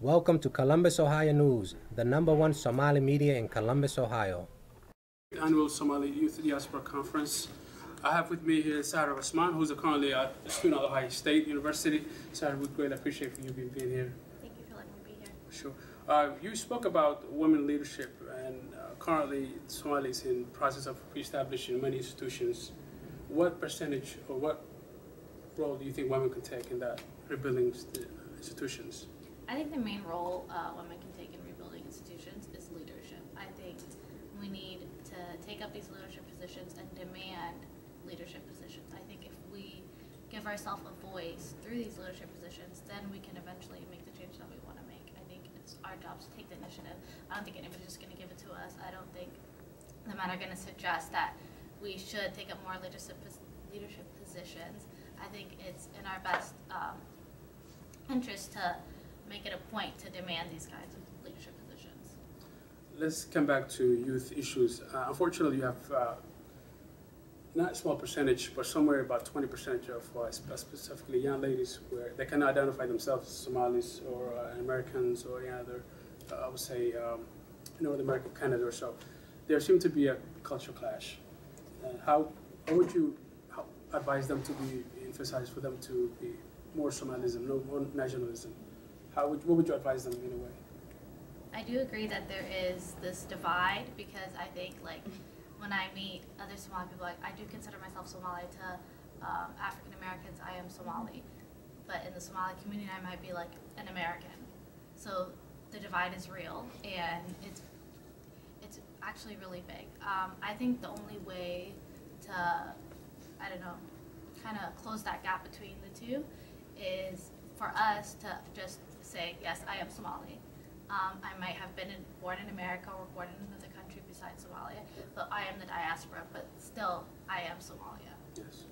Welcome to Columbus, Ohio News, the #1 Somali media in Columbus, Ohio. Annual Somali Youth Diaspora Conference. I have with me here Sarah Osman, who's currently a student at Ohio State University. Sarah, we greatly appreciate you being here. Thank you for letting me be here. Sure. You spoke about women leadership, and currently Somalia is in the process of establishing many institutions. What percentage or what role do you think women can take in that rebuilding institutions? I think the main role women can take in rebuilding institutions is leadership. I think we need to take up these leadership positions and demand leadership positions. I think if we give ourselves a voice through these leadership positions, then we can eventually make the change that we want to make. I think it's our job to take the initiative. I don't think anybody's just going to give it to us. I don't think the men are going to suggest that we should take up more leadership positions. I think it's in our best interest to make it a point to demand these kinds of leadership positions. Let's come back to youth issues. Unfortunately, you have not a small percentage, but somewhere about 20% of specifically young ladies where they cannot identify themselves as Somalis or Americans or any other, I would say, North American, Canada or so. There seems to be a cultural clash. How would you advise them to be emphasized for them to be more Somalism, no more nationalism? What would you advise them in a way? I do agree that there is this divide because I think like when I meet other Somali people, I do consider myself Somali. To African Americans, I am Somali, but in the Somali community, I might be like an American. So the divide is real, and it's actually really big. I think the only way to, I don't know, kind of close that gap between the two is for us to just say, yes, I am Somali. I might have been born in America or born in another country besides Somalia, but I am the diaspora, but still, I am Somalia. Yes.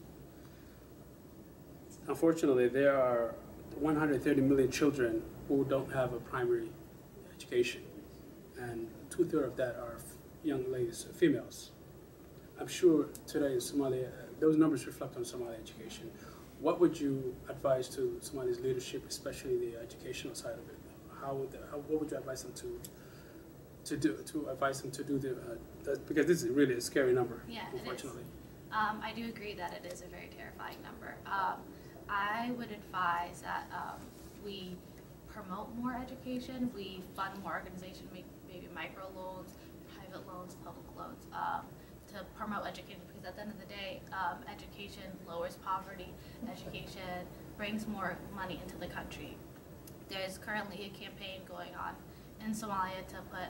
Unfortunately, there are 130 million children who don't have a primary education, and 2/3 of that are young ladies, females. I'm sure today in Somalia, those numbers reflect on Somali education. What would you advise to Somali's leadership, especially the educational side of it? What would you advise them to do because this is really a scary number, yeah, unfortunately. I do agree that it is a very terrifying number. I would advise that we promote more education, we fund more organizations, maybe micro loans, private loans, public loans, to promote education, because at the end of the day, education lowers poverty, education brings more money into the country. There's currently a campaign going on in Somalia to put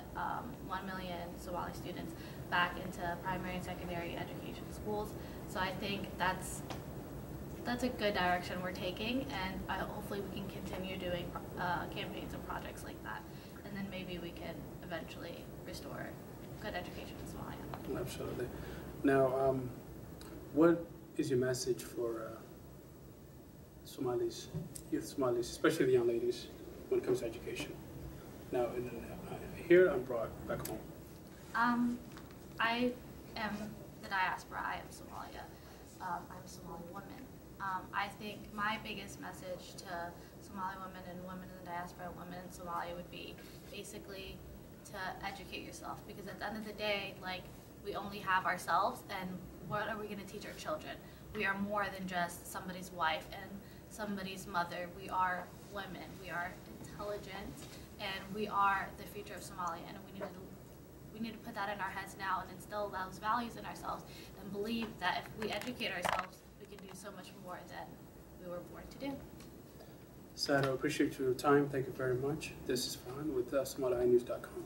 1 million Somali students back into primary and secondary education schools. So I think that's a good direction we're taking, and hopefully we can continue doing campaigns and projects like that, and then maybe we can eventually restore good education in Somalia. Absolutely. Now, what is your message for Somalis, youth Somalis, especially the young ladies, when it comes to education? Now, here I'm brought back home. I am the diaspora. I am Somalia. I'm a Somali woman. I think my biggest message to Somali women and women in the diaspora and women in Somalia would be basically to educate yourself, because at the end of the day, like, we only have ourselves, and what are we going to teach our children? We are more than just somebody's wife and somebody's mother. We are women. We are intelligent, and we are the future of Somalia. And we need to put that in our heads now and instill those values in ourselves, and believe that if we educate ourselves, we can do so much more than we were born to do. Sarah, I appreciate your time. Thank you very much. This is Fahn with SomaliNews.com.